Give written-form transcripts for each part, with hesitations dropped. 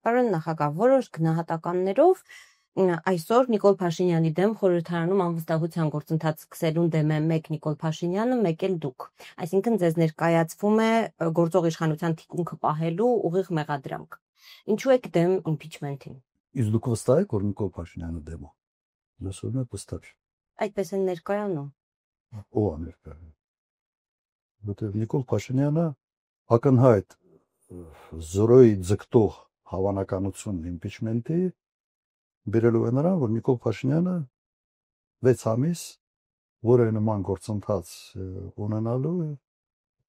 Պարոն նախագահ, որոշ գնահատականներով այսօր Նիկոլ Փաշինյանի դեմ խորհրդարանում անվստահության գործընթաց սկսելուն դեմ է մեկ Նիկոլ Փաշինյանը, մեկ էլ դուք։ Այսինքն ձեզ ներկայացվում է գործող իշխանության թիկունքը պահելու ուղիղ մեղադրանք։ Ինչու եք դեմ իմպիչմենթին։ Իսկ դուք վստահ եք, որ Նիկոլ Փաշինյանը դեմ է։ Ես ուզում եմ վստահ։ Այդպես են ներկայանում։ Ո՞վ է ներկայանում։ Որտեղ Նիկոլ Փաշինյանը ակնհայտ զորոյի ձգտող հավանականություն իմպիչմենթի բերելու է նրան, որ Նիկոլ Փաշինյանը 6 ամիս որը նման գործընթաց ունենալու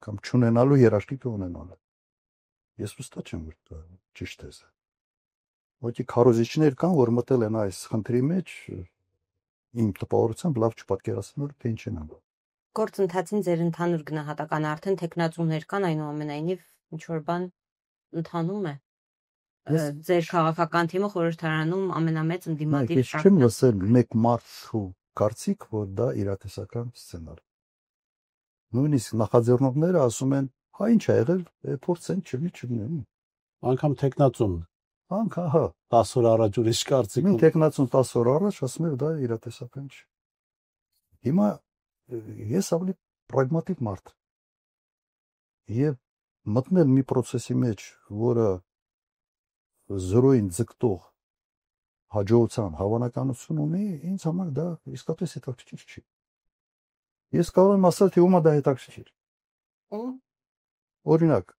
կամ չունենալու երաշխիք ունենալու։ Ես վստահ չեմ, որ դա ճիշտ է։ Ոչի քարոզիչներ կան, որ մտել են այս խնդրի մեջ, իմ տպավորությամբ լավ չպատկերացնում, որ թե ինչ են անում։ Գործընթացին ձեր ընդհանուր գնահատականը արդեն տեխնացուներ կան, այնուամենայնիվ ինչ որ բան ընթանում է։ Ձեր քաղաքական թիմը խորհրդարանում ամենամեծ ընդդիմադիր Ես չեմ լսել մեկ մարդու կարծիք, որ դա իրատեսական սցենար։ Նույնիսկ նախաձեռնողները ասում են, հա ինչ ա եղել, փորձենք չլինի։ Անկամ տեխնացուն Անկա, հա, 10 օր առաջ ուրիշ կարծիք։ Մի տեխնացուն 10 օր առաջ ասում էր դա իրատեսական չէ։ Հիմա ես ավելի պրագմատիկ մարդ եւ մտնել մի process-ի մեջ, որը զրոյին ձգտող հաջողության հավանականություն ունի, ինձ համար դա իսկապես հետաքրքիր չի։ Ես կարող եմ ասել, թե ում է դա հետաքրքիր։ Օրինակ,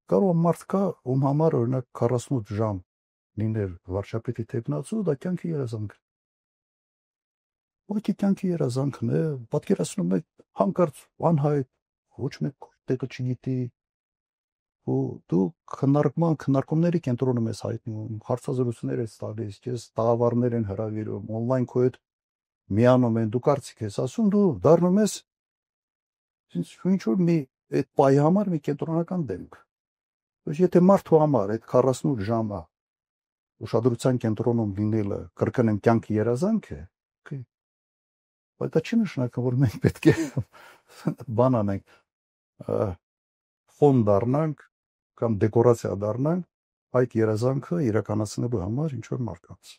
կարող է մարդ կա, ում համար օրինակ 48 ժամ լինել վարչապետի տեխնացու, դա կյանքի երազանք։ Ոքի կյանքի երազանքն է, պատկերացնում եք հանկարծ անհայտ, ոչ մեկ տեղը չգիտի, ու դու քննարկումների կենտրոնում ես հայտնում, հարցազրույցներ ես տալիս, ես տաղավարներ են հրավիրում, on-line քո հետ միանում են, դու կարծիք ես ասում, դու դառնում ես ինչ որ մի այդ պայի համար մի կենտրոնական դեմք։ Եթե մարդու համար այդ 48 ժամը ուշադրության կենտրոնում լինելը կրկնեմ կյանքի երազանք է, բայց դա չի նշանակում, որ մենք պետք է բան անենք, ֆոն դառնանք կամ դեկորացիա դառնանք այդ երազանքը իրականացնելու համար ինչ որ մարդկանց։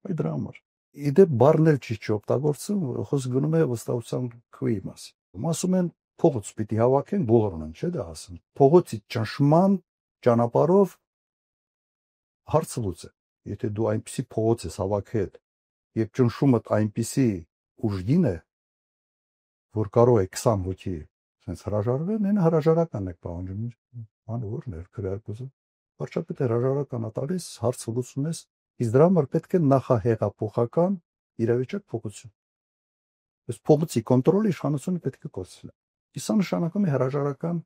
Այդ դրա համար։ Իդեպ բառներ չի օգտագործում, խոսք գնում է վստահության քույի մասին։ Ասում են փողոց պիտի հավաքեն, բոլորն են, չէ՞ դա ասում։ Փողոցի ճնշման ճանապարհով հարցը լուծը։ Եթե դու այնպեսի փողոց ես հավաքել, եւ ճնշումդ այնպեսի ուժգին է, որ կարող է 20 հոգի sense հրաժարվել, այն հրաժարական է պահանջում։ Անոր ներքրակոզը։ Վարչապետը հրաժարական է տալիս, հարցը լուծում ես, իսկ դրա համար պետք է նախահեղափոխական իրավիճակ փոխություն։ Այս փողոցի կոնտրոլը իշխանությունը պետք է կոչվի։ Իսկ սա նշանակում է հրաժարական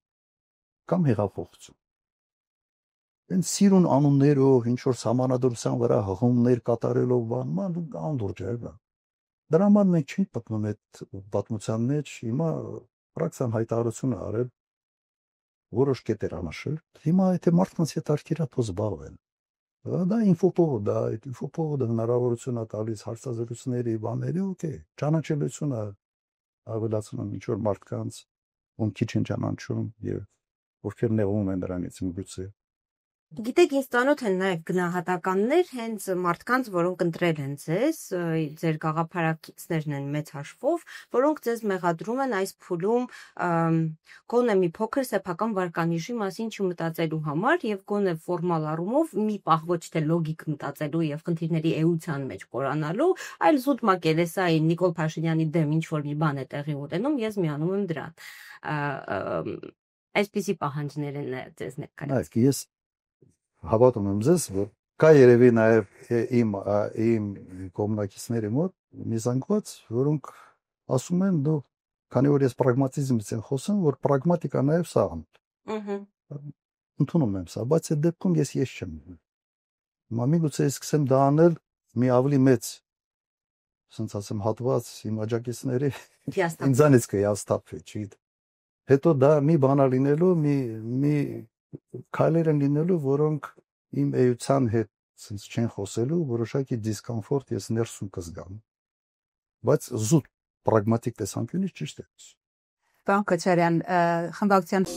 կամ հեղափոխություն։ Այն սիրուն անուններով, ինչ որ համանadrության վրա հղումներ կատարելով բանման անդուրջ է դա։ Դրա համար մենք չենք պատմում այդ պատմության մեջ, հիմա պրակտիկան հայտարարություն է արել որոշ կետեր անշել։ Հիմա եթե մարդկանց հետ արկիրա թող զբաղվեն։ Դա ինֆոպովոդ, այդ ինֆոպովոդը հնարավորություն է տալիս հարցազրույցների, բաների, օքեյ, ճանաչելիություն է ավելացնում ինչ որ մարդկանց, ում քիչ են ճանաչում եւ ովքեր նեղվում են դրանից միգուցե։ Գիտեք, ինձ ծանոթ են նաև գնահատականներ հենց մարդկանց, որոնք ընտրել են ձեզ, ձեր գաղափարակիցներն են մեծ հաշվով, որոնք ձեզ մեղադրում են այս փուլում գոնե մի փոքր սեփական վարկանիշի մասին չմտածելու համար եւ գոնե ֆորմալ առումով մի պահ ոչ թե լոգիկ մտածելու եւ խնդիրների էության մեջ կորանալու, այլ զուտ մակելեսային Նիկոլ Փաշինյանի դեմ ինչ որ մի բան է տեղի ունենում, ես միանում եմ դրան։ Այսպիսի պահանջներ են ձեզ ներկայացնում։ Ես հավատում եմ ձեզ, որ կա երևի նաև իմ կողմնակիցների մոտ մի զանգված, որոնք ասում են դու քանի որ ես պրագմատիզմից եմ խոսում, որ պրագմատիկա նաև սա է։ Ընդունում եմ սա, բայց այդ դեպքում ես չեմ։ Միգուցե ես սկսեմ դա անել մի ավելի մեծ, ասենց ասեմ, հատված իմ աջակիցների ինձանից կհիասթափվի, չգիտեմ։ Հետո դա մի բան լինելու, մի քայլեր են լինելու, որոնք իմ էության հետ sense չեն խոսելու, որոշակի դիսկոմֆորտ ես ներսում կզգամ։ Բայց զուտ պրագմատիկ տեսանկյունից ճիշտ է։ Պարոն Քոչարյան, խմբակցության